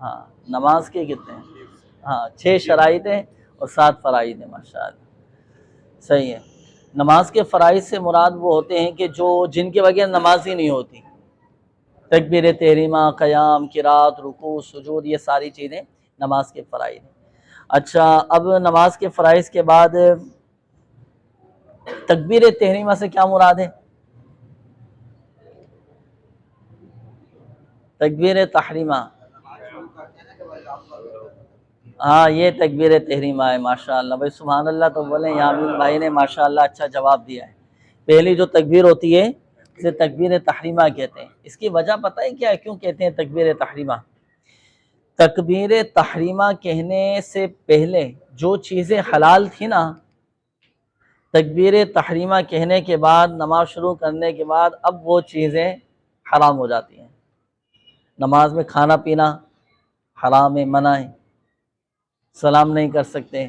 ہاں نماز کے کتنے ہیں؟ ہاں 6 شرائط ہیں اور 7 فرائض ہیں، ماشاءاللہ صحیح ہے۔ نماز کے فرائض سے مراد وہ ہوتے ہیں کہ جن کے بغیر نماز ہی نہیں ہوتی، تکبیر تحریمہ، قیام، قرات، رکوع، سجود، یہ ساری چیزیں نماز کے فرائض ہیں۔ اچھا اب نماز کے فرائض کے بعد تکبیر تحریمہ سے کیا مراد ہے؟ تکبیر تحریمہ، ہاں یہ تکبیر تحریمہ ہے، ماشاءاللہ بھائی سبحان اللہ تو بولیں، یامین بھائی نے ماشاءاللہ اچھا جواب دیا ہے۔ پہلی جو تکبیر ہوتی ہے اسے تکبیر تحریمہ کہتے ہیں۔ اس کی وجہ پتہ ہے کیا ہے، کیوں کہتے ہیں تکبیر تحریمہ؟ تکبیر تحریمہ کہنے سے پہلے جو چیزیں حلال تھی نا، تکبیر تحریمہ کہنے کے بعد، نماز شروع کرنے کے بعد اب وہ چیزیں حرام ہو جاتی ہیں۔ نماز میں کھانا پینا حرام ہے، منع ہے، سلام نہیں کر سکتے،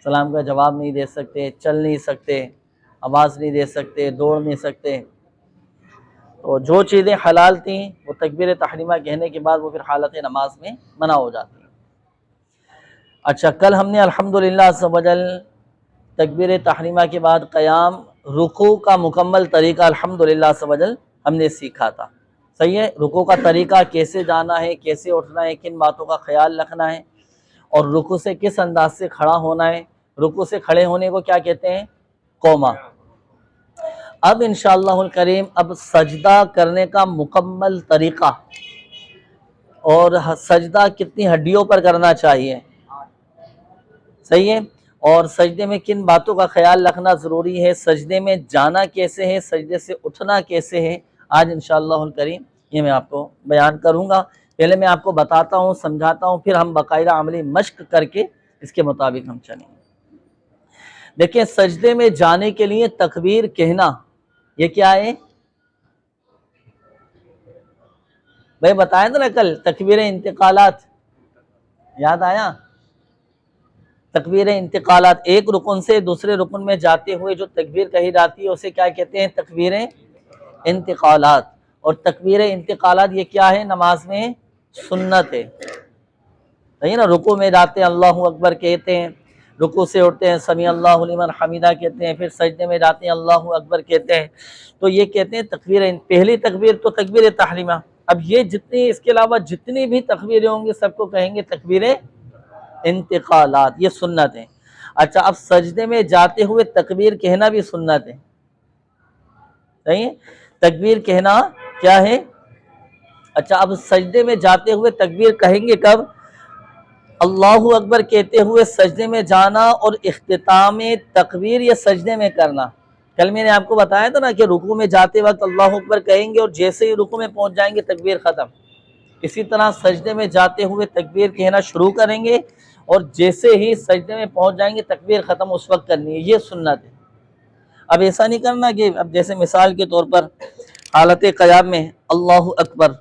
سلام کا جواب نہیں دے سکتے، چل نہیں سکتے، آواز نہیں دے سکتے، دوڑ نہیں سکتے۔ تو جو چیزیں حلال تھیں وہ تکبیر تحریمہ کہنے کے بعد وہ پھر حالت نماز میں منع ہو جاتی ہیں۔ اچھا کل ہم نے الحمدللہ عز و جل تکبیر تحریمہ کے بعد قیام، رکوع کا مکمل طریقہ الحمدللہ عز و جل ہم نے سیکھا تھا، صحیح ہے۔ رکوع کا طریقہ کیسے جانا ہے، کیسے اٹھنا ہے، کن باتوں کا خیال رکھنا ہے، اور رکوع سے کس انداز سے کھڑا ہونا ہے، رکوع سے کھڑے ہونے کو کیا کہتے ہیں؟ قوما۔ اب انشاءاللہ الکریم اب سجدہ کرنے کا مکمل طریقہ، اور سجدہ کتنی ہڈیوں پر کرنا چاہیے، صحیح ہے، اور سجدے میں کن باتوں کا خیال رکھنا ضروری ہے، سجدے میں جانا کیسے ہے، سجدے سے اٹھنا کیسے ہے، آج انشاءاللہ الکریم یہ میں آپ کو بیان کروں گا۔ پہلے میں آپ کو بتاتا ہوں، سمجھاتا ہوں، پھر ہم باقاعدہ عملی مشق کر کے اس کے مطابق ہم چلیں گے۔ دیکھیں سجدے میں جانے کے لیے تکبیر کہنا، یہ کیا ہے بھائی؟ بتایا تھا نا کل، تکبیر انتقالات، یاد آیا؟ تکبیر انتقالات، ایک رکن سے دوسرے رکن میں جاتے ہوئے جو تکبیر کہی جاتی ہے اسے کیا کہتے ہیں؟ تکبیر انتقالات۔ اور تکبیر انتقالات یہ کیا ہے؟ نماز میں سنت ہے، صحیح نا۔ رکوع میں جاتے ہیں اللہ اکبر کہتے ہیں، رکوع سے اٹھتے ہیں سمیع اللہ لمن حمیدہ کہتے ہیں، پھر سجدے میں جاتے ہیں اللہ اکبر کہتے ہیں، تو یہ کہتے ہیں تکبیر۔ پہلی تکبیر تو تکبیر تحریمہ۔ اب یہ جتنی اس کے علاوہ جتنی بھی تکبیریں ہوں گی سب کو کہیں گے تکبیر انتقالات، یہ سنت ہے۔ اچھا اب سجدے میں جاتے ہوئے تکبیر کہنا بھی سنت ہے، صحیح ہے، تکبیر کہنا کیا ہے؟ اچھا اب سجدے میں جاتے ہوئے تکبیر کہیں گے کب؟ اللہ اکبر کہتے ہوئے سجدے میں جانا، اور اختتام تکبیر یہ سجدے میں کرنا۔ کل میں نے آپ کو بتایا تھا نا کہ رکوع میں جاتے وقت اللہ اکبر کہیں گے اور جیسے ہی رکوع میں پہنچ جائیں گے تکبیر ختم۔ اسی طرح سجدے میں جاتے ہوئے تکبیر کہنا شروع کریں گے اور جیسے ہی سجدے میں پہنچ جائیں گے تکبیر ختم اس وقت کرنی ہے، یہ سنت ہے۔ اب ایسا نہیں کرنا کہ اب جیسے مثال کے طور پر حالت قیام میں اللہ اکبر،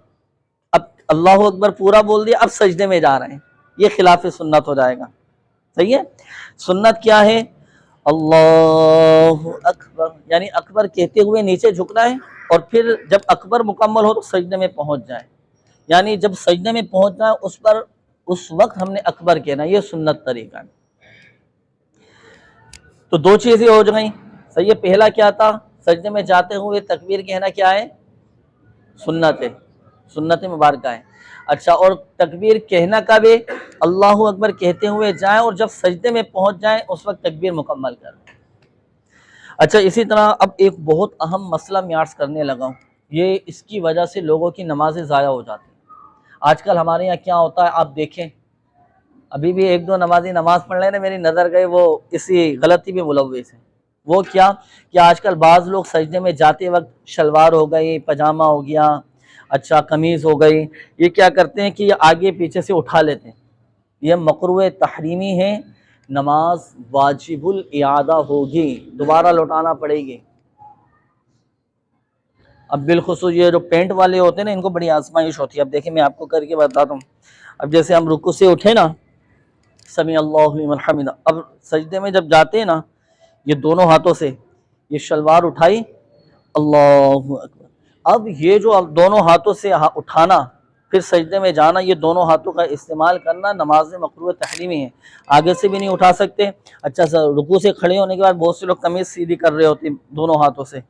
اب اللہ اکبر پورا بول دیا، اب سجدے میں جا رہے ہیں، یہ خلاف سنت ہو جائے گا، صحیح ہے۔ سنت کیا ہے؟ اللہ اکبر، یعنی اکبر کہتے ہوئے نیچے جھکنا ہے، اور پھر جب اکبر مکمل ہو تو سجدے میں پہنچ جائے، یعنی جب سجدے میں پہنچنا ہے اس وقت ہم نے اکبر کہنا، یہ سنت طریقہ ہے۔ تو دو چیزیں ہو گئیں، صحیح ہے۔ پہلا کیا تھا؟ سجدے میں جاتے ہوئے تکبیر کہنا کیا ہے؟ سنت ہے، سنت مبارکہ ہے۔ اچھا اور تکبیر کہنا کب ہے؟ اللہ اکبر کہتے ہوئے جائیں اور جب سجدے میں پہنچ جائیں اس وقت تکبیر مکمل کریں۔ اچھا اسی طرح اب ایک بہت اہم مسئلہ میں عرض کرنے لگا ہوں، یہ اس کی وجہ سے لوگوں کی نمازیں ضائع ہو جاتی ہیں۔ آج کل ہمارے یہاں کیا ہوتا ہے آپ دیکھیں، ابھی بھی ایک دو نمازی نماز پڑھ رہے ہیں، میری نظر گئے وہ اسی غلطی میں ملوث ہیں۔ وہ کیا کہ آج کل بعض لوگ سجدے میں جاتے وقت شلوار ہو گئی، پاجامہ ہو گیا، اچھا قمیض ہو گئی، یہ کیا کرتے ہیں کہ یہ آگے پیچھے سے اٹھا لیتے ہیں، یہ مکروہ تحریمی ہے، نماز واجب الاعادہ ہوگی، دوبارہ لوٹانا پڑے گی۔ اب بالخصوص یہ جو پینٹ والے ہوتے ہیں نا ان کو بڑی آزمائش ہوتی ہے۔ اب دیکھیں میں آپ کو کر کے بتاتا ہوں، اب جیسے ہم رکوع سے اٹھے نا سمیع اللہ لمن حمیدہ، اب سجدے میں جب جاتے ہیں نا یہ دونوں ہاتھوں سے یہ شلوار اٹھائی اللہ اکبر، اب یہ جو اب دونوں ہاتھوں سے اٹھانا پھر سجدے میں جانا، یہ دونوں ہاتھوں کا استعمال کرنا نماز میں مکروہ تحریمی ہے۔ آگے سے بھی نہیں اٹھا سکتے۔ اچھا سر، رکوع سے کھڑے ہونے کے بعد بہت سے لوگ قمیض سیدھی کر رہے ہوتے ہیں دونوں ہاتھوں سے،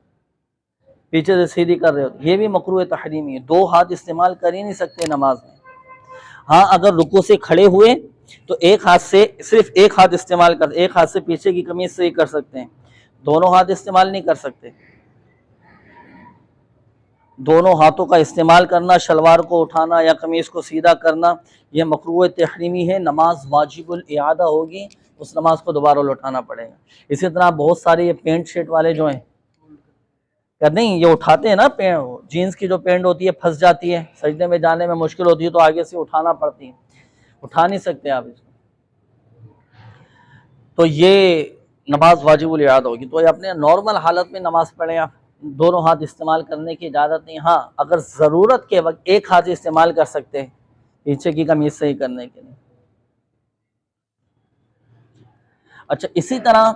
پیچھے سے سیدھی کر رہے ہوتے، یہ بھی مکروہ تحریمی ہے۔ دو ہاتھ استعمال کر ہی نہیں سکتے نماز میں۔ ہاں اگر رکوع سے کھڑے ہوئے تو ایک ہاتھ سے، صرف ایک ہاتھ استعمال کر، ایک ہاتھ سے پیچھے کی قمیض سے ہی کر سکتے ہیں، دونوں ہاتھ استعمال نہیں کر سکتے۔ دونوں ہاتھوں کا استعمال کرنا، شلوار کو اٹھانا یا قمیض کو سیدھا کرنا، یہ مکروہ تحریمی ہے۔ نماز واجب الاعادہ ہوگی، اس نماز کو دوبارہ لوٹانا پڑے گا۔ اسی طرح بہت سارے یہ پینٹ شرٹ والے جو ہیں، یا نہیں یہ اٹھاتے ہیں نا، جینس کی جو پینٹ ہوتی ہے پھنس جاتی ہے، سجدے میں جانے میں مشکل ہوتی ہے تو آگے سے اٹھانا پڑتی ہے، اٹھا نہیں سکتے آپ اس کو، تو یہ نماز واجب الاعادہ ہوگی۔ تو یہ اپنے نارمل حالت میں نماز پڑھیں آپ، دونوں ہاتھ استعمال کرنے کی اجازت نہیں۔ ہاں اگر ضرورت کے وقت ایک ہاتھ استعمال کر سکتے ہیں پیچھے کی قمیض صحیح کرنے کے لیے۔ اچھا اسی طرح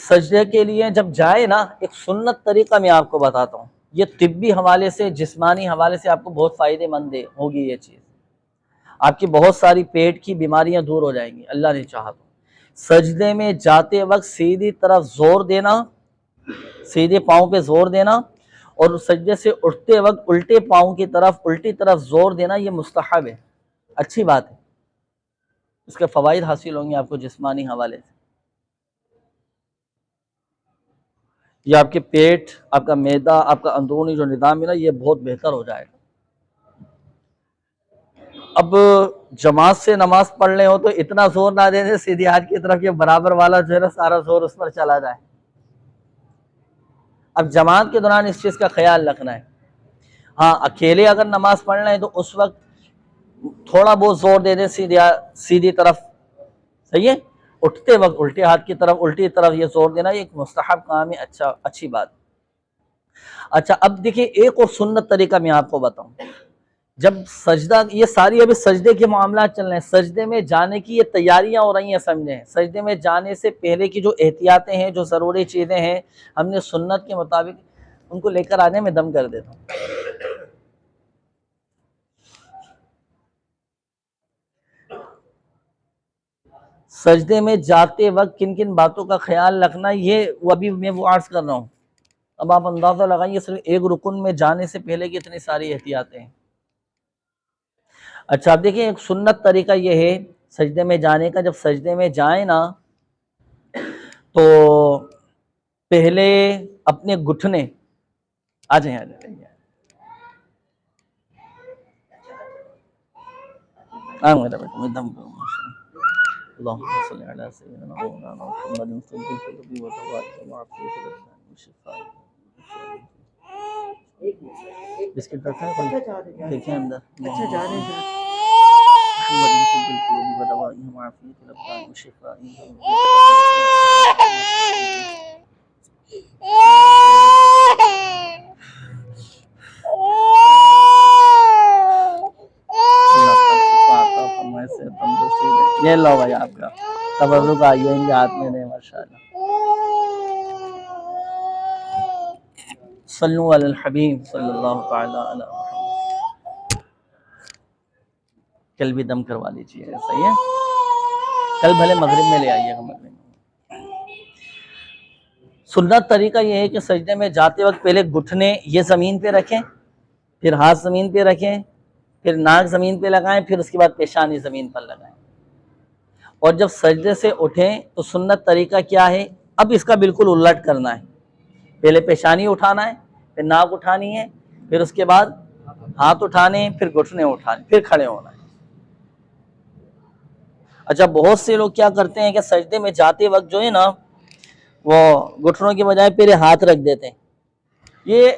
سجدے کے لیے جب جائے نا، ایک سنت طریقہ میں آپ کو بتاتا ہوں، یہ طبی حوالے سے، جسمانی حوالے سے آپ کو بہت فائدے مند ہوگی یہ چیز، آپ کی بہت ساری پیٹ کی بیماریاں دور ہو جائیں گی اللہ نے چاہا تو۔ سجدے میں جاتے وقت سیدھی طرف زور دینا، سیدھے پاؤں پہ زور دینا، اور سجدے سے اٹھتے وقت الٹے پاؤں کی طرف، الٹی طرف زور دینا، یہ مستحب ہے، اچھی بات ہے، اس کے فوائد حاصل ہوں گے آپ کو جسمانی حوالے سے۔ یہ آپ کے پیٹ، آپ کا معدہ، آپ کا اندرونی جو نظام ہے نا، یہ بہت بہتر ہو جائے گا۔ اب جماعت سے نماز پڑھ لے ہو تو اتنا زور نہ دے دیں سیدھی ہاتھ کی طرف، یہ برابر والا جو ہے نا سارا زور اس پر چلا جائے۔ اب جماعت کے دوران اس چیز کا خیال رکھنا ہے۔ ہاں اکیلے اگر نماز پڑھ لیں تو اس وقت تھوڑا بہت زور دے دیں سیدھی طرف، صحیح ہے، اٹھتے وقت الٹے ہاتھ کی طرف، الٹی طرف یہ زور دینا، یہ ایک مستحب کام ہے، اچھی بات۔ اچھا اب دیکھیں ایک اور سنت طریقہ میں آپ کو بتاؤں، جب سجدہ، یہ ساری ابھی سجدے کے معاملات چل رہے ہیں، سجدے میں جانے کی یہ تیاریاں ہو رہی ہیں، سمجھیں سجدے میں جانے سے پہلے کی جو احتیاطیں ہیں، جو ضروری چیزیں ہیں، ہم نے سنت کے مطابق ان کو لے کر آنے میں دم کر دیتا ہوں۔ سجدے میں جاتے وقت کن کن باتوں کا خیال رکھنا، یہ ابھی میں وہ عرض کر رہا ہوں۔ اب آپ اندازہ لگائیے صرف ایک رکن میں جانے سے پہلے کی اتنی ساری احتیاطیں ہیں۔ اچھا اب دیکھیں ایک سنت طریقہ یہ ہے سجدے میں جانے کا، جب سجدے میں جائیں نا تو پہلے اپنے گھٹنے، آ جائیں میرا بیٹا، میں دم کروں گا۔ اللهم صل على سيدنا مولانا محمد طب القلوب ودوائها وعافية الأبدان وشفائها۔ بسکٹ رکھا ہے دیکھیں اندر، محمد طب القلوب ودوائها وعافية الأبدان وشفائها۔ یہ لو بھائی آپ کا تبرک آئیے ان کے ہاتھ میں دیں، ماشاءاللہ۔ صلو علی الحبیب صلی اللہ تعالی علی محمد۔ کل بھی دم کروا لیجیے، صحیح ہے، کل بھلے مغرب میں لے آئیے گا، مغرب میں۔ سنت طریقہ یہ ہے کہ سجدے میں جاتے وقت پہلے گھٹنے یہ زمین پہ رکھیں، پھر ہاتھ زمین پہ رکھیں، پھر ناک زمین پہ لگائیں، پھر اس کے بعد پیشانی زمین پر لگائیں۔ اور جب سجدے سے اٹھیں تو سنت طریقہ کیا ہے، اب اس کا بالکل الٹ کرنا ہے، پہلے پیشانی اٹھانا ہے، پھر ناک اٹھانی ہے، پھر اس کے بعد ہاتھ اٹھانے ہیں، پھر گھٹنے اٹھانے، پھر کھڑے ہونا ہے۔ اچھا بہت سے لوگ کیا کرتے ہیں کہ سجدے میں جاتے وقت جو ہے نا وہ گھٹنوں کی بجائے پہلے ہاتھ رکھ دیتے ہیں، یہ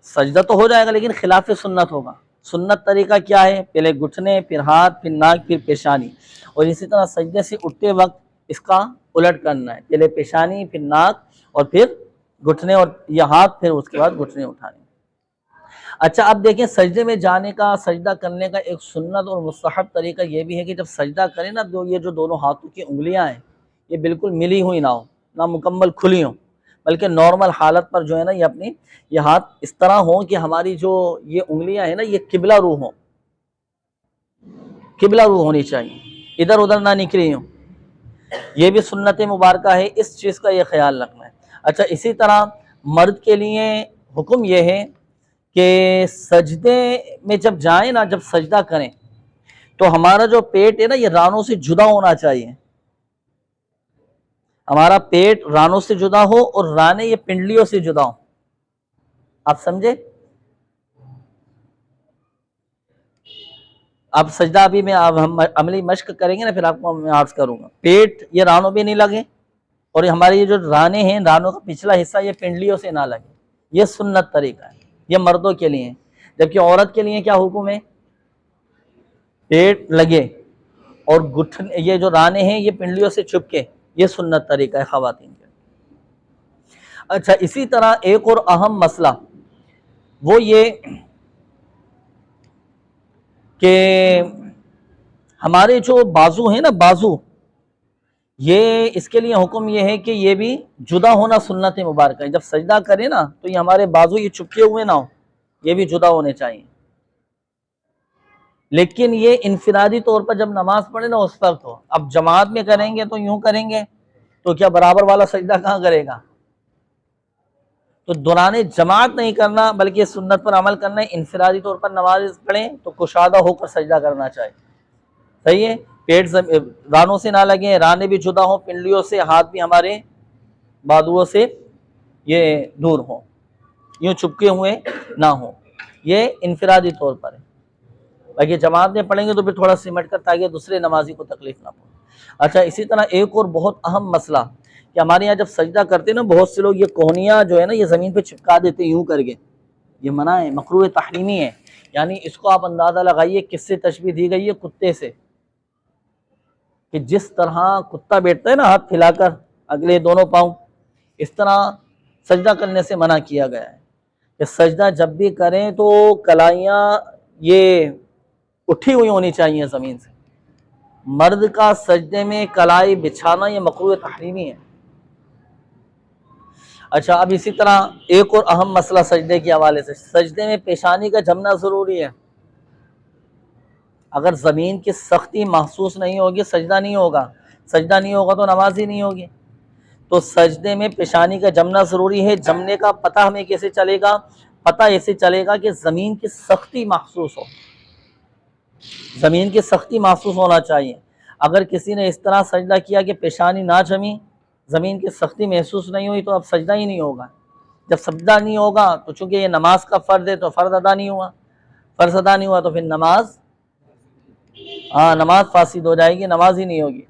سجدہ تو ہو جائے گا لیکن خلاف سنت ہوگا۔ سنت طریقہ کیا ہے، پہلے گھٹنے، پھر ہاتھ، پھر ناک، پھر پیشانی، اور اسی طرح سجدے سے اٹھتے وقت اس کا الٹ کرنا ہے، پہلے پیشانی، پھر ناک، اور پھر گھٹنے، اور یہ ہاتھ، پھر اس کے بعد گھٹنے اٹھانے۔ اچھا اب دیکھیں سجدے میں جانے کا، سجدہ کرنے کا ایک سنت اور مستحب طریقہ یہ بھی ہے کہ جب سجدہ کریں نا تو یہ جو دونوں ہاتھوں کی انگلیاں ہیں یہ بالکل ملی ہوئی نہ ہو، نہ مکمل کھلی ہوں، بلکہ نارمل حالت پر جو ہے نا یہ اپنی یہ ہاتھ اس طرح ہوں کہ ہماری جو یہ انگلیاں ہیں نا یہ قبلہ رو ہوں، قبلہ رو ہونی چاہیے، ادھر ادھر نہ نکلی ہوں، یہ بھی سنت مبارکہ ہے، اس چیز کا یہ خیال رکھنا ہے۔ اچھا اسی طرح مرد کے لیے حکم یہ ہے کہ سجدے میں جب جائیں نا، جب سجدہ کریں تو ہمارا جو پیٹ ہے نا یہ رانوں سے جدا ہونا چاہیے، ہمارا پیٹ رانوں سے جدا ہو اور رانے یہ پنڈلیوں سے جدا ہو، آپ سمجھے؟ اب سجدہ ابھی میں ہم عملی مشق کریں گے نا، پھر آپ کو میں عرض کروں گا۔ پیٹ یہ رانوں پہ نہیں لگے، اور ہمارے یہ جو رانے ہیں، رانوں کا پچھلا حصہ یہ پنڈلیوں سے نہ لگے، یہ سنت طریقہ ہے، یہ مردوں کے لیے ہے۔ جبکہ عورت کے لیے کیا حکم ہے؟ پیٹ لگے اور گٹھن یہ جو رانے ہیں یہ پنڈلیوں سے چھپ کے، یہ سنت طریقہ ہے خواتین کے۔ اچھا اسی طرح ایک اور اہم مسئلہ وہ یہ کہ ہمارے جو بازو ہیں نا، بازو، یہ اس کے لیے حکم یہ ہے کہ یہ بھی جدا ہونا سنت مبارکہ ہے۔ جب سجدہ کریں نا تو یہ ہمارے بازو یہ چپکے ہوئے نہ ہو، یہ بھی جدا ہونے چاہیے۔ لیکن یہ انفرادی طور پر جب نماز پڑھے نا اس وقت ہو، اب جماعت میں کریں گے تو یوں کریں گے تو کیا برابر والا سجدہ کہاں کرے گا؟ تو دوران جماعت نہیں کرنا بلکہ سنت پر عمل کرنا ہے۔ انفرادی طور پر نماز پڑھیں تو کشادہ ہو کر سجدہ کرنا چاہیے، صحیح ہے؟ پیٹ رانوں سے نہ لگیں، رانے بھی جدا ہوں پنڈلیوں سے، ہاتھ بھی ہمارے بازوؤں سے یہ دور ہوں، یوں چپکے ہوئے نہ ہوں، یہ انفرادی طور پر ہے۔ باقی جماعت میں پڑھیں گے تو پھر تھوڑا سمٹ کر تاکہ دوسرے نمازی کو تکلیف نہ پہنچے۔ اچھا اسی طرح ایک اور بہت اہم مسئلہ کہ ہمارے یہاں جب سجدہ کرتے ہیں نا، بہت سے لوگ یہ کوہنیاں جو ہے نا یہ زمین پہ چپکا دیتے ہیں یوں کر کے، یہ منع ہے، مکروہ تحریمی ہے۔ یعنی اس کو آپ اندازہ لگائیے کس سے تشبیہ دی گئی ہے؟ کتے سے، کہ جس طرح کتا بیٹھتا ہے نا ہاتھ پھیلا کر اگلے دونوں پاؤں، اس طرح سجدہ کرنے سے منع کیا گیا ہے کہ سجدہ جب بھی کریں تو کلائیاں یہ اٹھی ہوئی ہونی چاہیے زمین سے۔ مرد کا سجدے میں کلائی بچھانا یہ مکروہ تحریمی ہے۔ اچھا اب اسی طرح ایک اور اہم مسئلہ سجدے کے حوالے سے، سجدے میں پیشانی کا جمنا ضروری ہے۔ اگر زمین کی سختی محسوس نہیں ہوگی سجدہ نہیں ہوگا، سجدہ نہیں ہوگا تو نماز ہی نہیں ہوگی۔ تو سجدے میں پیشانی کا جمنا ضروری ہے۔ جمنے کا پتہ ہمیں کیسے چلے گا؟ پتہ ایسے چلے گا کہ زمین کی سختی محسوس ہو، زمین کی سختی محسوس ہونا چاہیے۔ اگر کسی نے اس طرح سجدہ کیا کہ پیشانی نہ جمی، زمین کی سختی محسوس نہیں ہوئی، تو اب سجدہ ہی نہیں ہوگا۔ جب سجدہ نہیں ہوگا تو چونکہ یہ نماز کا فرض ہے تو فرض ادا نہیں ہوا، فرض ادا نہیں ہوا تو پھر نماز نماز فاسد ہو جائے گی، نماز ہی نہیں ہوگی۔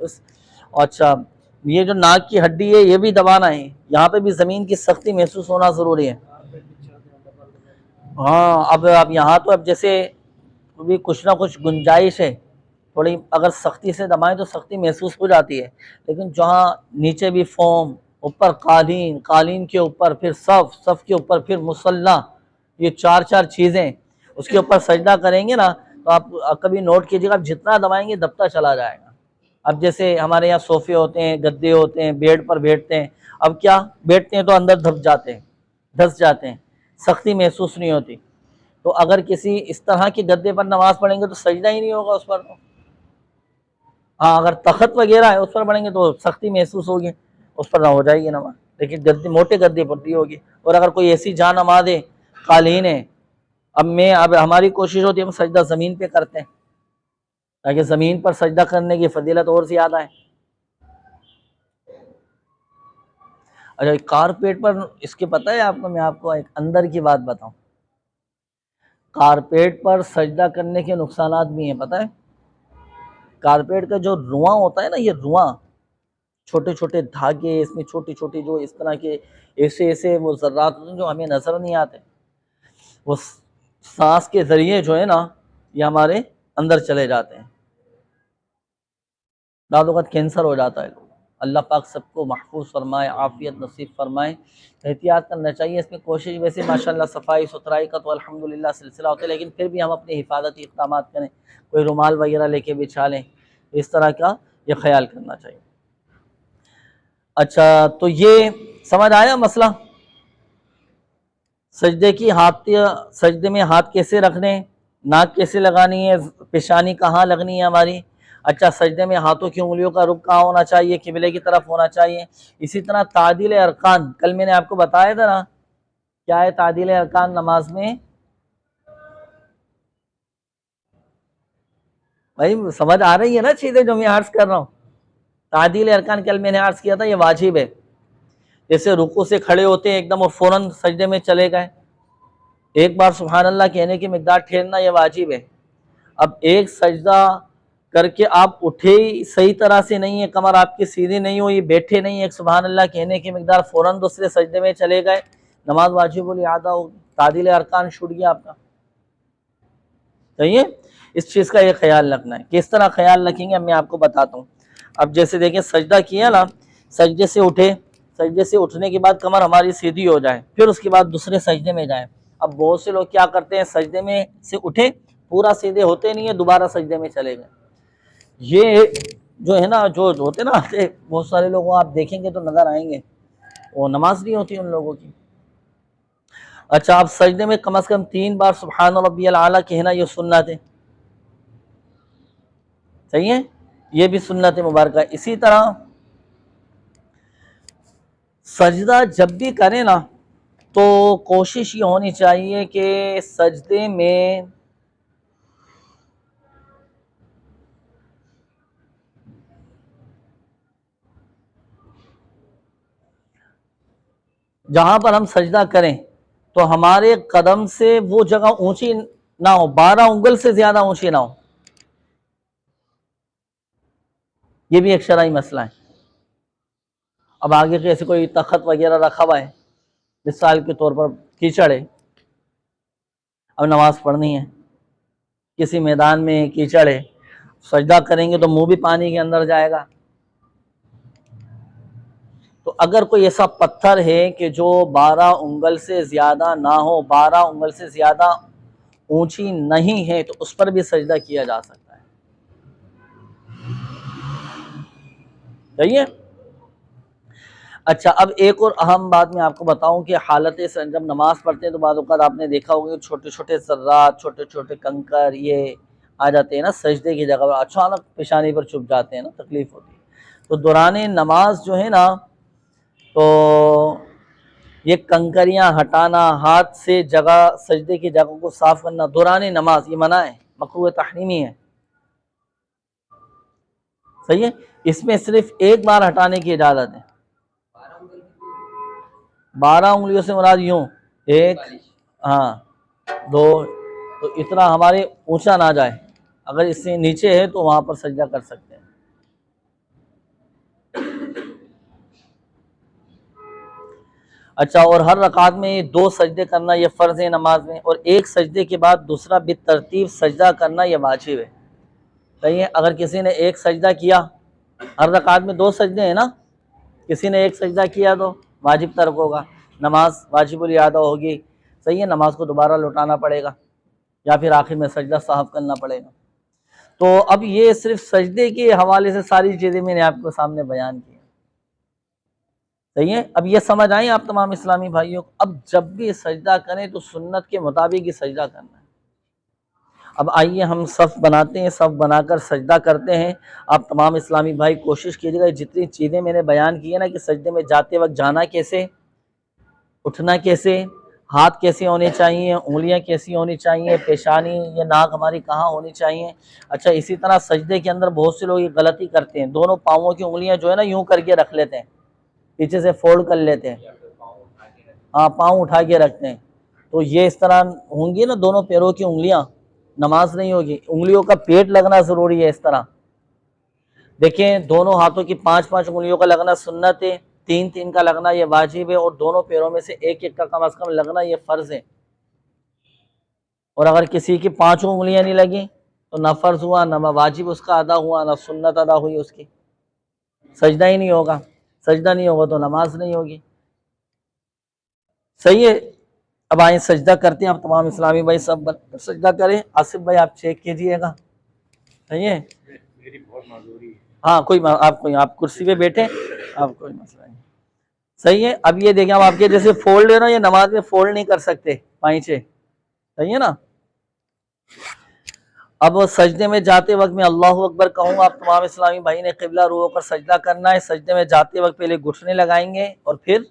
اچھا یہ جو ناک کی ہڈی ہے یہ بھی دبانا ہے، یہاں پہ بھی زمین کی سختی محسوس ہونا ضروری ہے۔ اب یہاں تو اب جیسے بھی کچھ نہ کچھ گنجائش ہے، تھوڑی اگر سختی سے دبائیں تو سختی محسوس ہو جاتی ہے، لیکن جہاں نیچے بھی فوم، اوپر قالین، قالین کے اوپر پھر صف کے اوپر پھر مصلی، یہ چار چیزیں، اس کے اوپر سجدہ کریں گے نا تو آپ کبھی نوٹ کیجیے گا، آپ جتنا دبائیں گے دبتا چلا جائے گا۔ اب جیسے ہمارے یہاں صوفے ہوتے ہیں، گدے ہوتے ہیں، بیڈ پر بیٹھتے ہیں، اب کیا بیٹھتے ہیں تو اندر دھس جاتے ہیں، سختی محسوس نہیں ہوتی۔ تو اگر کسی اس طرح کے گدے پر نماز پڑھیں گے تو سجدہ ہی نہیں ہوگا اس پر تو۔ اگر تخت وغیرہ ہے اس پر پڑھیں گے تو سختی محسوس ہوگی، اس پر نہ ہو جائے گی نماز، لیکن گدے موٹے گدے پر بھی ہوگی۔ اور اگر کوئی ایسی جا نماز ہے، قالین ہے، اب ہماری کوشش ہوتی ہے ہم سجدہ زمین پہ کرتے ہیں تاکہ زمین پر سجدہ کرنے کی فضیلت اور زیادہ ہے۔ اچھا کارپیٹ پر اس کے پتہ ہے آپ کو، میں آپ کو ایک اندر کی بات بتاؤں، کارپیٹ پر سجدہ کرنے کے نقصانات بھی ہیں، پتہ ہے؟ کارپیٹ کا جو رواں ہوتا ہے نا، یہ رواں چھوٹے چھوٹے دھاگے، اس میں چھوٹی چھوٹی جو اس طرح کے ایسے وہ ذرات ہوتے ہیں جو ہمیں نظر نہیں آتے، وہ سانس کے ذریعے جو ہے نا یہ ہمارے اندر چلے جاتے ہیں، بعض اوقات کینسر ہو جاتا ہے۔ اللہ پاک سب کو محفوظ فرمائے، عافیت نصیب فرمائے۔ احتیاط کرنا چاہیے اس میں، کوشش ویسے ماشاءاللہ صفائی ستھرائی کا تو الحمدللہ سلسلہ ہوتا ہے، لیکن پھر بھی ہم اپنے حفاظتی اقدامات کریں، کوئی رومال وغیرہ لے کے بچھا لیں، اس طرح کا یہ خیال کرنا چاہیے۔ اچھا تو یہ سمجھ آیا مسئلہ، سجدے میں ہاتھ کیسے رکھنے، ناک کیسے لگانی ہے، پیشانی کہاں لگنی ہے ہماری، اچھا سجدے میں ہاتھوں کی انگلیوں کا رخ کہاں ہونا چاہیے، قبلے کی طرف ہونا چاہیے۔ اسی طرح تعدیل ارکان، کل میں نے آپ کو بتایا تھا نا کیا ہے تعدیل ارکان نماز میں، بھائی سمجھ آ رہی ہے نا چیزیں جو میں عرض کر رہا ہوں؟ تعدیل ارکان کل میں نے عرض کیا تھا یہ واجب ہے، جیسے رکوع سے کھڑے ہوتے ہیں ایک دم اور فوراً سجدے میں چلے گئے، ایک بار سبحان اللہ کہنے کی مقدار ٹھہرنا یہ واجب ہے۔ اب ایک سجدہ کر کے آپ اٹھے صحیح طرح سے نہیں ہے، کمر آپ کی سیدھی نہیں ہوئی، بیٹھے نہیں، ایک سبحان اللہ کہنے کی مقدار فوراً دوسرے سجدے میں چلے گئے، نماز واجب الاعادہ ہوگی، تعدیل ارکان چھوٹ گیا آپ کا۔ صحیح ہے، اس چیز کا یہ خیال رکھنا ہے۔ کس طرح خیال رکھیں گے اب میں آپ کو بتاتا ہوں۔ اب جیسے دیکھیں سجدہ کیا نا، سجدے سے اٹھے، سجدے سے اٹھنے کے بعد کمر ہماری سیدھی ہو جائے، پھر اس کے بعد دوسرے سجدے میں جائیں۔ اب بہت سے لوگ کیا کرتے ہیں سجدے میں سے اٹھے پورا سیدھے ہوتے نہیں ہے، دوبارہ سجدے میں چلے گئے۔ یہ جو ہے نا جو ہوتے نا بہت سارے لوگوں آپ دیکھیں گے تو نظر آئیں گے، وہ نماز نہیں ہوتی ان لوگوں کی۔ اچھا آپ سجدے میں کم از کم 3 بار سبحان ربی الاعلیٰ کہنا یہ سنت ہے، صحیح ہے، یہ بھی سنت مبارکہ۔ اسی طرح سجدہ جب بھی کریں نا تو کوشش یہ ہونی چاہیے کہ سجدے میں جہاں پر ہم سجدہ کریں تو ہمارے قدم سے وہ جگہ اونچی نہ ہو، 12 انگل سے زیادہ اونچی نہ ہو، یہ بھی ایک شرعی مسئلہ ہے۔ اب آگے جیسے کوئی تخت وغیرہ رکھا ہوا ہے، مثال کے طور پر کیچڑ ہے، اب نماز پڑھنی ہے، کسی میدان میں کیچڑ ہے، سجدہ کریں گے تو منہ بھی پانی کے اندر جائے گا، تو اگر کوئی ایسا پتھر ہے کہ جو 12 انگل سے زیادہ نہ ہو، 12 انگل سے زیادہ اونچی نہیں ہے، تو اس پر بھی سجدہ کیا جا سکتا ہے، صحیح ہے۔ اچھا اب ایک اور اہم بات میں آپ کو بتاؤں کہ حالت جب نماز پڑھتے ہیں تو بعض اوقات آپ نے دیکھا ہوگا چھوٹے چھوٹے ذرات، چھوٹے چھوٹے کنکر یہ آ جاتے ہیں نا سجدے کی جگہ پر، اچانک پیشانی پر چھپ جاتے ہیں نا، تکلیف ہوتی ہے، تو دوران نماز جو ہے نا تو یہ کنکریاں ہٹانا، ہاتھ سے جگہ سجدے کی جگہ کو صاف کرنا دوران نماز یہ منع ہے، مکروہ تحریمی ہے، صحیح ہے۔ اس میں صرف ایک بار ہٹانے کی اجازت ہے، 12 انگلیوں سے مراد یوں 1 ہاں 2، تو اتنا ہمارے اونچا نہ جائے، اگر اس سے نیچے ہے تو وہاں پر سجدہ کر سکتے ہیں۔ اچھا اور ہر رکعت میں 2 سجدے کرنا یہ فرض ہے نماز میں، اور ایک سجدے کے بعد دوسرا بالترتیب سجدہ کرنا یہ واجب ہے، صحیح ہے۔ اگر کسی نے ایک سجدہ کیا، ہر رکعت میں 2 سجدے ہیں نا، کسی نے ایک سجدہ کیا تو واجب ترک ہوگا، نماز واجب الاعادہ ہوگی، صحیح ہے، نماز کو دوبارہ لوٹانا پڑے گا یا پھر آخر میں سجدہ صاحب کرنا پڑے گا۔ تو اب یہ صرف سجدے کے حوالے سے ساری چیزیں میں نے آپ کو سامنے بیان کی، صحیح ہے۔ اب یہ سمجھ آئیں آپ تمام اسلامی بھائیوں کو، اب جب بھی سجدہ کریں تو سنت کے مطابق ہی سجدہ کرنا ہے۔ اب آئیے ہم صف بناتے ہیں، صف بنا کر سجدہ کرتے ہیں۔ آپ تمام اسلامی بھائی کوشش کیجیے گا جتنی چیزیں میں نے بیان کی ہے نا کہ سجدے میں جاتے وقت جانا کیسے، اٹھنا کیسے، ہاتھ کیسے ہونے چاہیے، انگلیاں کیسی ہونی چاہیے، پیشانی یا ناک ہماری کہاں ہونی چاہیے۔ اچھا اسی طرح سجدے کے اندر بہت سے لوگ یہ غلطی کرتے ہیں، دونوں پاؤں کی انگلیاں جو ہے نا یوں کر کے رکھ لیتے ہیں، پیچھے سے فولڈ کر لیتے ہیں، ہاں پاؤں اٹھا کے رکھتے ہیں، تو یہ اس طرح ہوں گی نا دونوں پیروں کی انگلیاں، نماز نہیں ہوگی۔ انگلیوں کا پیٹ لگنا ضروری ہے، اس طرح دیکھیں دونوں ہاتھوں کی 5 انگلیوں کا لگنا سنت ہے، 3 کا لگنا یہ واجب ہے، اور دونوں پیروں میں سے ایک کا کم از کم لگنا یہ فرض ہے، اور اگر کسی کی 5 انگلیاں نہیں لگیں تو نہ فرض ہوا، نہ واجب اس کا ادا ہوا، نہ سنت ادا ہوئی اس کی، سجدہ ہی نہیں ہوگا، سجدہ نہیں ہوگا تو نماز نہیں ہوگی، صحیح ہے۔ اب آئیں سجدہ کرتے ہیں، اب تمام اسلامی بھائی سب سجدہ کریں۔ آصف بھائی آپ چیک کیجئے گا، صحیح ہے، ہاں آپ کرسی پہ بیٹھے، آپ کوئی مسئلہ نہیں، صحیح ہے۔ اب یہ دیکھیں اب آپ کے جیسے فولڈ ہے نا، یہ نماز میں فولڈ نہیں کر سکتے پائچے، صحیح ہے نا، اب سجدے میں جاتے وقت میں اللہ اکبر کہوں گا، آپ تمام اسلامی بھائی نے قبلہ رو ہو کر سجدہ کرنا ہے۔ سجدے میں جاتے وقت پہلے گھٹنے لگائیں گے اور پھر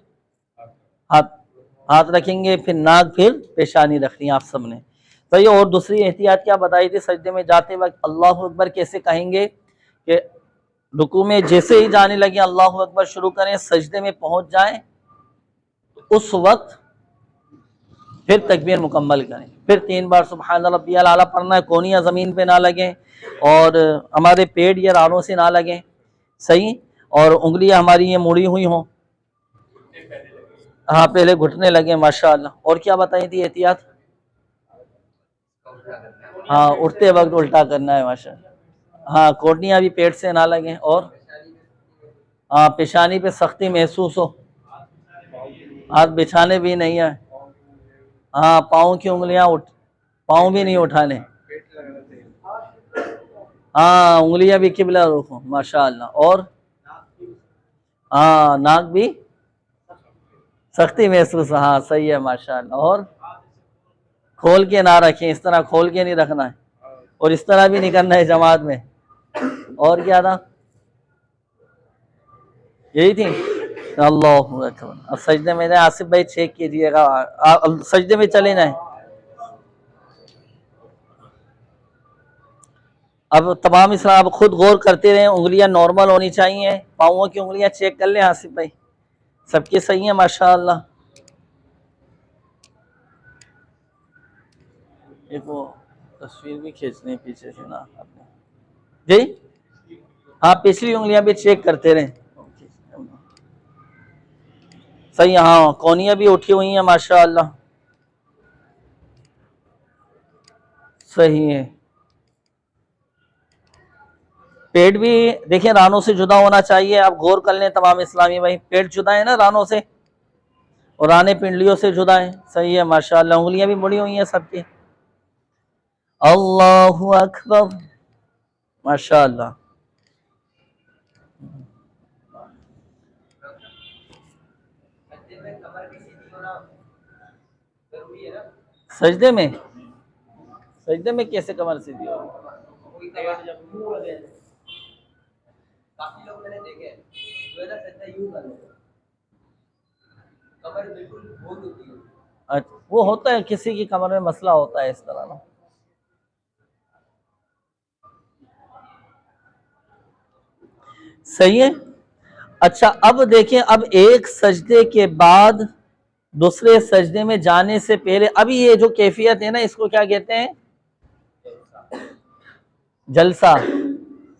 ہاتھ رکھیں گے، پھر ناک، پھر پیشانی رکھنی ہے آپ سب نے۔ تو یہ اور دوسری احتیاط کیا بتائی تھی، سجدے میں جاتے وقت اللہ اکبر کیسے کہیں گے کہ رکوع میں جیسے ہی جانے لگے اللہ اکبر شروع کریں، سجدے میں پہنچ جائیں اس وقت پھر تکبیر مکمل کریں، پھر 3 بار سبحان ربی الاعلیٰ پڑھنا ہے، کونیاں زمین پہ نہ لگیں اور ہمارے پیٹ یا رانوں سے نہ لگیں، صحیح، اور انگلیاں ہماری یہ مڑی ہوئی ہوں، ہاں پہلے گھٹنے لگیں، ماشاءاللہ۔ اور کیا بتائی تھی احتیاط؟ ہاں اٹھتے وقت الٹا کرنا ہے، ماشاءاللہ۔ ہاں کونیاں بھی پیٹ سے نہ لگیں، اور ہاں پیشانی پہ سختی محسوس ہو، ہاتھ بچھانے بھی نہیں ہے، ہاں پاؤں کی انگلیاں پاؤں بھی نہیں اٹھانے، ہاں انگلیاں بھی قبلہ رخ ہوں، ماشاءاللہ۔ اور ہاں ناک بھی سختی محسوس، ہاں صحیح ہے، ماشاءاللہ۔ اور کھول کے نہ رکھیں، اس طرح کھول کے نہیں رکھنا ہے، اور اس طرح بھی نہیں کرنا ہے جماعت میں۔ اور کیا تھا؟ یہی تھی، اللہ اکبر۔ اب سجدے میں جائیں، آصف بھائی چیک کیجئے گا، سجدے میں چلے جائیں۔ اب تمام اسلام اب خود غور کرتے رہیں، انگلیاں نارمل ہونی چاہیے، پاؤں کی انگلیاں چیک کر لیں آصف بھائی، سب کی صحیح ہیں ماشاءاللہ۔ ایک وہ تصویر بھی کھینچنے پیچھے سے نا جی، ہاں پچھلی انگلیاں بھی چیک کرتے رہیں، صحیح، ہاں کونیاں بھی اٹھی ہوئی ہیں ماشاءاللہ، صحیح ہے۔ پیٹ بھی دیکھیں رانوں سے جدا ہونا چاہیے، آپ غور کر لیں تمام اسلامی بھائی، پیٹ جدا ہے نا رانوں سے، اور رانے پنڈلیوں سے جدا ہیں، صحیح ہے ماشاءاللہ۔ انگلیاں بھی مڑی ہوئی ہیں سب کی، اللہ اکبر، ماشاءاللہ۔ سجدے میں کیسے کمر سیدھی ہوگی؟ کافی لوگ میں نے دیکھے جو ہے نا سجدہ یوں کر لیتے ہیں، کمر بالکل گول ہوتی ہے۔ اچھا وہ ہوتا ہے، کسی کی کمر میں مسئلہ ہوتا ہے اس طرح نا، صحیح ہے۔ اچھا اب دیکھیں، اب ایک سجدے کے بعد دوسرے سجدے میں جانے سے پہلے ابھی یہ جو کیفیت ہے نا، اس کو کیا کہتے ہیں؟ جلسہ،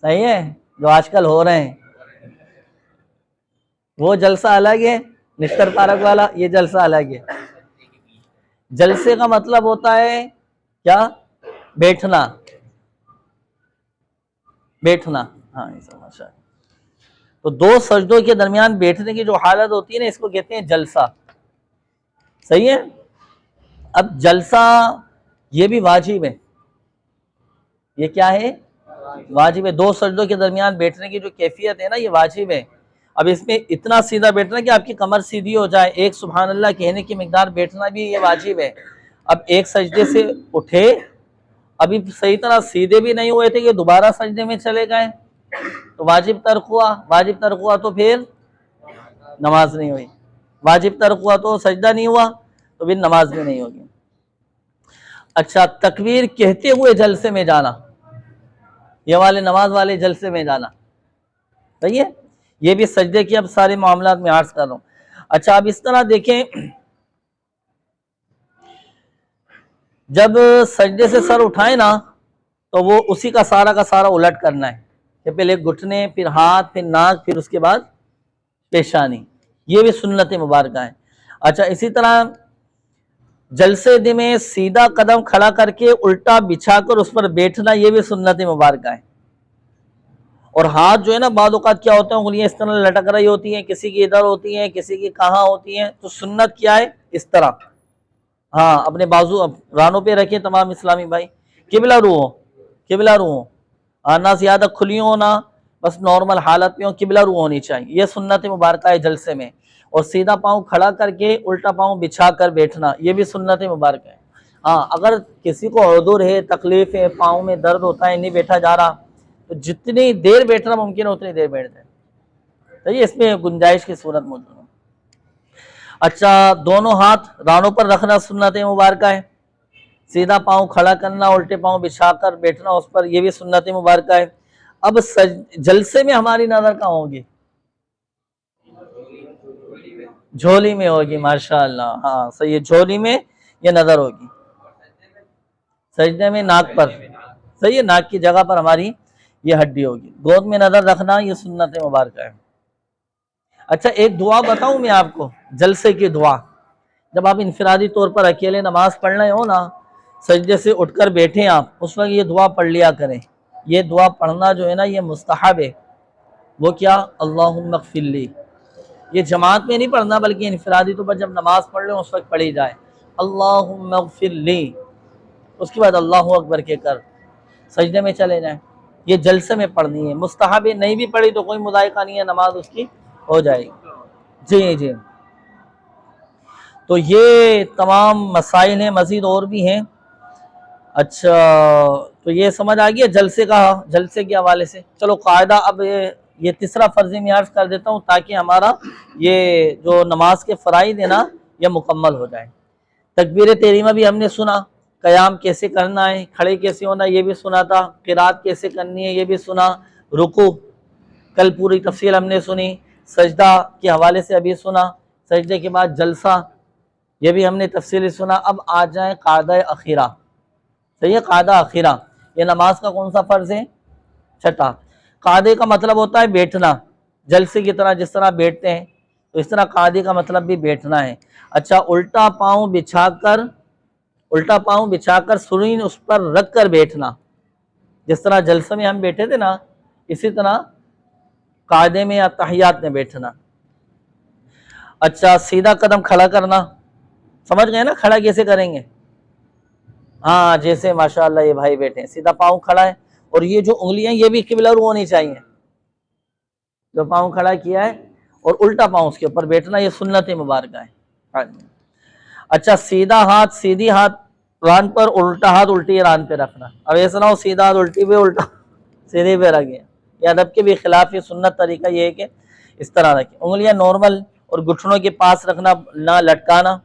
صحیح ہے، جو آج کل ہو رہے ہیں، وہ جلسہ الگ ہے، نشتر پارک والا، یہ جلسہ الگ ہے۔ جلسے کا مطلب ہوتا ہے کیا؟ بیٹھنا، ہاں ماشاءاللہ۔ تو دو سجدوں کے درمیان بیٹھنے کی جو حالت ہوتی ہے نا، اس کو کہتے ہیں جلسہ، صحیح ہے۔ اب جلسہ یہ بھی واجب ہے، یہ کیا ہے؟ واجب ہے، دو سجدوں کے درمیان بیٹھنے کی جو کیفیت ہے نا، یہ واجب ہے۔ اب اس میں اتنا سیدھا بیٹھنا کہ آپ کی کمر سیدھی ہو جائے، ایک سبحان اللہ کہنے کی مقدار بیٹھنا بھی یہ واجب ہے۔ اب ایک سجدے سے اٹھے، ابھی صحیح طرح سیدھے بھی نہیں ہوئے تھے کہ دوبارہ سجدے میں چلے گئے تو واجب ترک ہوا تو پھر نماز نہیں ہوئی، واجب ترک ہوا تو سجدہ نہیں ہوا تو پھر نماز بھی نہیں ہوگی۔ اچھا تکبیر کہتے ہوئے جلسے میں جانا، یہ والے نماز والے جلسے میں جانا، صحیح ہے، یہ بھی سجدے کی اب سارے معاملات میں عرض کر رہا ہوں۔ اچھا اب اس طرح دیکھیں، جب سجدے سے سر اٹھائیں نا تو وہ اسی کا سارا الٹ کرنا ہے، کہ پہلے گھٹنے، پھر ہاتھ، پھر ناک، پھر اس کے بعد پیشانی، یہ بھی سنت مبارکہ ہے۔ اچھا اسی طرح جلسے میں سیدھا قدم کھڑا کر کے الٹا بچھا کر اس پر بیٹھنا، یہ بھی سنت مبارکہ ہے۔ اور ہاتھ جو ہے نا، بعض اوقات کیا ہوتا ہے، انگلیاں اس طرح لٹک رہی ہوتی ہیں، کسی کی ادھر ہوتی ہیں، کسی کی کہاں ہوتی ہیں، تو سنت کیا ہے؟ اس طرح، ہاں اپنے بازو رانوں پہ رکھیں تمام اسلامی بھائی، قبلہ رو ہو، نہ زیادہ کھلی ہو، نہ بس نارمل حالت میں ہو، قبلہ رو ہونی چاہیے، یہ سنت مبارکہ ہے جلسے میں۔ اور سیدھا پاؤں کھڑا کر کے الٹا پاؤں بچھا کر بیٹھنا، یہ بھی سنت مبارکہ ہے۔ ہاں اگر کسی کو عذر ہے، تکلیف ہے، پاؤں میں درد ہوتا ہے، نہیں بیٹھا جا رہا، تو جتنی دیر بیٹھنا ممکن ہے اتنی دیر بیٹھ جائے، صحیح، اس میں گنجائش کی صورت موجود ہے۔ اچھا، دونوں ہاتھ رانوں پر رکھنا سنت مبارکہ ہے، سیدھا پاؤں کھڑا کرنا، الٹے پاؤں بچھا کر بیٹھنا اس پر، یہ بھی سنت مبارکہ ہے۔ اب جلسے میں ہماری نظر کہاں ہوگی؟ جھولی میں ہوگی، ماشاءاللہ، ہاں صحیح ہے، جھولی میں یہ نظر ہوگی، سجدے میں ناک پر، صحیح ہے، ناک کی جگہ پر ہماری یہ ہڈی ہوگی۔ گود میں نظر رکھنا یہ سنت مبارکہ ہے۔ اچھا، ایک دعا بتاؤں میں آپ کو، جلسے کی دعا، جب آپ انفرادی طور پر اکیلے نماز پڑھ رہے ہو نا، سجدے سے اٹھ کر بیٹھے آپ، اس وقت یہ دعا پڑھ لیا کریں۔ یہ دعا پڑھنا جو ہے نا یہ مستحب ہے۔ وہ کیا؟ اللہم اغفر لی، یہ جماعت میں نہیں پڑھنا بلکہ انفرادی طور پر جب نماز پڑھ رہے ہو اس وقت پڑھی جائے، اللہم اغفر لی، اس کے بعد اللہ اکبر کے کر سجدے میں چلے جائیں۔ یہ جلسے میں پڑھنی ہے، مستحب ہے، نہیں بھی پڑھی تو کوئی مذائقہ نہیں ہے، نماز اس کی ہو جائے گی۔ جی جی، تو یہ تمام مسائل ہیں، مزید اور بھی ہیں۔ اچھا، تو یہ سمجھ آ گیا جلسے کا، جلسے کے حوالے سے۔ چلو قاعدہ اب یہ تیسرا فرض میں عرض کر دیتا ہوں تاکہ ہمارا یہ جو نماز کے فرائض ہیں نا یہ مکمل ہو جائیں۔ تکبیر تحریمہ بھی ہم نے سنا، قیام کیسے کرنا ہے، کھڑے کیسے ہونا یہ بھی سنا تھا، قرات کیسے کرنی ہے یہ بھی سنا، رکوع کل پوری تفصیل ہم نے سنی، سجدہ کے حوالے سے ابھی سنا، سجدے کے بعد جلسہ یہ بھی ہم نے تفصیلی سنا۔ اب آ جائیں قاعدہ اخیرہ، صحیح ہے، قاعدہ اخیرہ، یہ نماز کا کون سا فرض ہے؟ چھٹا۔ قاعدے کا مطلب ہوتا ہے بیٹھنا، جلسے کی طرح جس طرح بیٹھتے ہیں تو اس طرح قاعدے کا مطلب بھی بیٹھنا ہے۔ اچھا، الٹا پاؤں بچھا کر سرین اس پر رکھ کر بیٹھنا، جس طرح جلسے میں ہم بیٹھے تھے نا اسی طرح قاعدے میں یا تحیات میں بیٹھنا۔ اچھا، سیدھا قدم کھڑا کرنا، سمجھ گئے نا کھڑا کیسے کریں گے؟ ہاں، جیسے ماشاءاللہ یہ بھائی بیٹھے ہیں، سیدھا پاؤں کھڑا ہے، اور یہ جو انگلیاں یہ بھی قبلہ رو ہونی چاہیے، جو پاؤں کھڑا کیا ہے اور الٹا پاؤں اس کے اوپر بیٹھنا، یہ سنت مبارکہ ہے۔ اچھا، سیدھا ہاتھ سیدھی ہاتھ ران پر، الٹا ہاتھ الٹی ران پہ رکھنا۔ اب ایسا نہ ہو سیدھا ہاتھ الٹی پہ الٹا سیدھے پہ رکھے، یہ ادب کے بھی خلاف یہ سنت طریقہ یہ ہے کہ اس طرح رکھیں، انگلیاں نارمل اور گھٹنوں کے پاس رکھنا، نہ لٹکانا،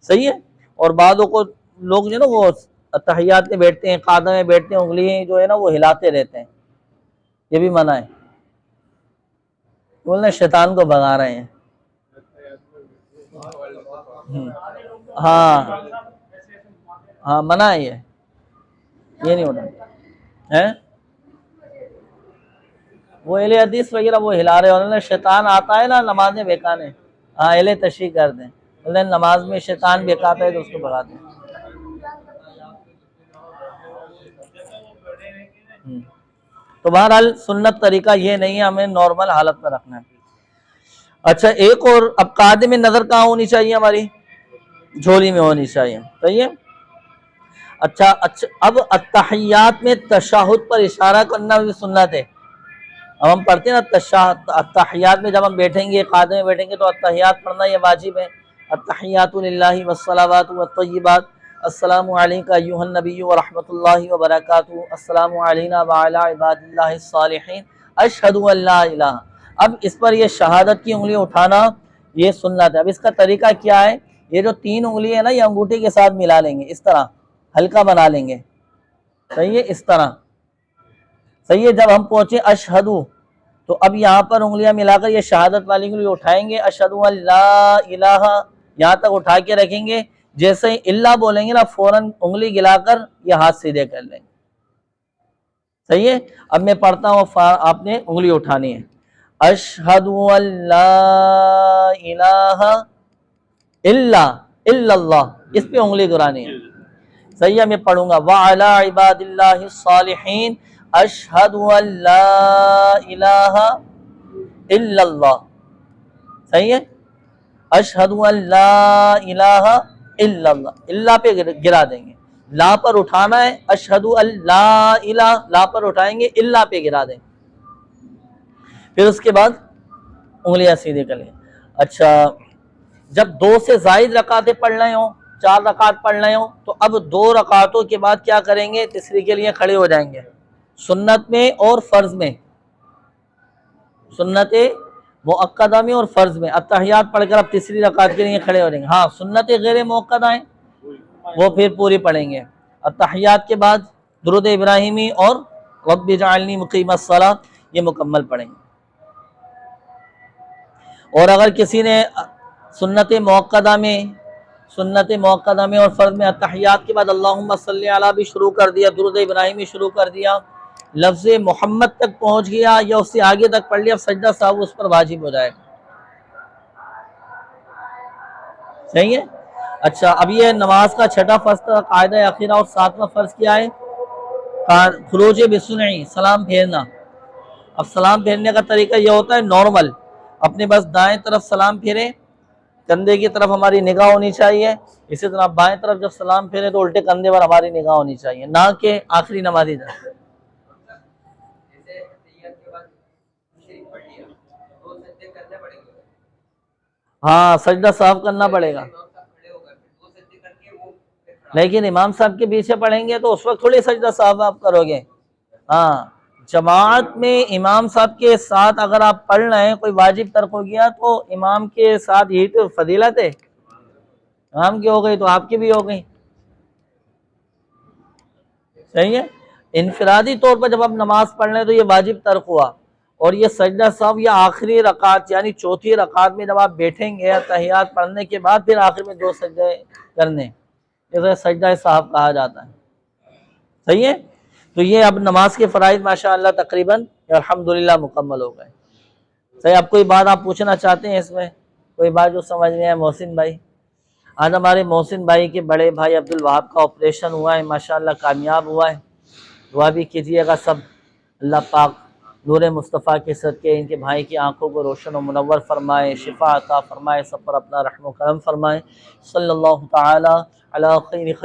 صحیح ہے۔ اور بعضوں کو لوگ جو ہے نا وہ تحیات میں بیٹھتے ہیں، قاعدہ میں بیٹھتے ہیں، انگلیاں جو ہے نا وہ ہلاتے رہتے ہیں، یہ بھی منع ہے، بولنا شیطان کو بھگا رہے ہیں۔ ہاں ہاں، منع ہے، یہ نہیں ہونا ہے۔ وہ اہل حدیث وغیرہ وہ ہلا رہے ہوتے ہیں، شیطان آتا ہے نا نماز میں بہکانے، ہاں اہل تشریح کر دیں، بولتے ہیں نماز میں شیطان بہکاتا ہے تو اس کو بھگا دیں۔ تو بہرحال سنت طریقہ یہ نہیں ہے، ہمیں نارمل حالت میں رکھنا ہے۔ اچھا، ایک اور، اب قاعدے میں نظر کہاں ہونی چاہیے ہماری؟ جھولی میں ہونی چاہیے، صحیح ہے۔ اچھا، اب التحیات میں تشہد پر اشارہ کرنا بھی سنت ہے۔ اب ہم پڑھتے ہیں نا التحیات میں، جب ہم بیٹھیں گے قاعدے میں بیٹھیں گے تو التحیات پڑھنا یہ واجب ہے۔ التحیات للہ والصلوات والطیبات، السلام علیک ایھا النبی ورحمۃ اللہ وبرکاتہ، السلام علینا وعلی عباد اللہ الصالحین، اشہد ان لا الہ۔ اب اس پر یہ شہادت کی انگلی اٹھانا یہ سنت ہے۔ اب اس کا طریقہ کیا ہے؟ یہ جو 3 انگلی ہے نا یہ انگوٹھی کے ساتھ ملا لیں گے، اس طرح ہلکا بنا لیں گے، صحیح ہے، اس طرح، صحیح ہے۔ جب ہم پہنچے اشہدو تو اب یہاں پر انگلیاں ملا کر یہ شہادت والی انگلی اٹھائیں گے، اشہد ان لا الہ، یہاں تک اٹھا کے رکھیں گے، جیسے ہی اللہ بولیں گے نا فوراً انگلی گلا کر یہ ہاتھ سیدھے کر لیں گے، صحیح ہے۔ اب میں پڑھتا ہوں، آپ نے انگلی اٹھانی ہے، اشہد ان لا الہ الا اللہ، اس پہ انگلی گرانی ہے، صحیح ہے۔ میں پڑھوں گا، وعلی عباد اللہ الصالحین، اشہد ان لا الہ الا اللہ، صحیح ہے، اشہد ان لا الہ الا اللہ، اللہ پہ گرا دیں گے، لا پر اٹھانا ہے، اشہد ان لا الہ، لا پر اٹھائیں گے، اللہ پہ گرا دیں گے، پھر اس کے بعد انگلیاں سیدھے کر لیں۔ اچھا، جب 2 سے زائد رکعتیں پڑھ رہے ہوں 4 رکعت پڑھ رہے ہوں تو اب 2 رکعتوں کے بعد کیا کریں گے؟ تیسری کے لیے کھڑے ہو جائیں گے، سنت میں اور فرض میں، سنت مؤکدہ میں اور فرض میں اتحیات پڑھ کر اب تیسری رکعت کے لیے کھڑے ہو جائیں گے۔ ہاں سنت غیر مؤکدہ ہیں وہ پھر پوری پڑھیں گے، اتحیات کے بعد درود ابراہیمی اور رب اجعلنی مقیم الصلاۃ یہ مکمل پڑھیں گے۔ اور اگر کسی نے سنت مؤکدہ میں اور فرض میں اتحیات کے بعد اللہم صلی علی بھی شروع کر دیا، درود ابراہیمی شروع کر دیا، لفظ محمد تک پہنچ گیا یا اس سے آگے تک پڑھ لیا، سجدہ سہو اس پر واجب ہو جائے گا۔ صحیح ہے؟ اچھا اب یہ نماز کا چھٹا فرض تھا قاعدہ اخیرہ، اور 7واں فرض کیا ہے؟ خروج بسنعی، سلام پھیرنا۔ اب سلام پھیرنے کا طریقہ یہ ہوتا ہے نارمل، اپنے بس دائیں طرف سلام پھیریں، کندھے کی طرف ہماری نگاہ ہونی چاہیے، اسی طرح بائیں طرف جب سلام پھیریں تو الٹے کندھے پر ہماری نگاہ ہونی چاہیے، نہ کہ آخری نمازی طرف۔ ہاں سجدہ صاحب کرنا پڑے گا، لیکن امام صاحب کے پیچھے پڑھیں گے تو اس وقت تھوڑی سجدہ صاحب آپ کرو گے۔ ہاں جماعت میں امام صاحب کے ساتھ اگر آپ پڑھ رہے ہیں، کوئی واجب ترک ہو گیا تو امام کے ساتھ یہی تو فضیلت ہے، امام کی ہو گئی تو آپ کی بھی ہو گئی۔ صحیح ہے؟ انفرادی طور پر جب آپ نماز پڑھ رہے ہیں تو یہ واجب ترک ہوا، اور یہ سجدہ صاحب یا آخری رکعت یعنی چوتھی رکعت میں جب آپ بیٹھیں گے تحیات پڑھنے کے بعد پھر آخر میں 2 سجدے کرنے، اسے سجدہ صاحب کہا جاتا ہے۔ صحیح ہے؟ تو یہ اب نماز کے فرائض ماشاءاللہ تقریباً الحمدللہ مکمل ہو گئے۔ صحیح، اب کوئی بات آپ پوچھنا چاہتے ہیں اس میں؟ کوئی بات جو سمجھ میں ہے؟ محسن بھائی، آج ہمارے محسن بھائی کے بڑے بھائی عبدالوہاب کا آپریشن ہوا ہے، ماشاءاللہ کامیاب ہوا ہے، دعا بھی کیجیے گا سب، اللہ پاک نور مصطفیٰ کے صدقے ان کے بھائی کی آنکھوں کو روشن و منور فرمائے، شفا عطا فرمائے، سب پر اپنا رحم و کرم فرمائے۔ صلی اللہ تعالی علی خیر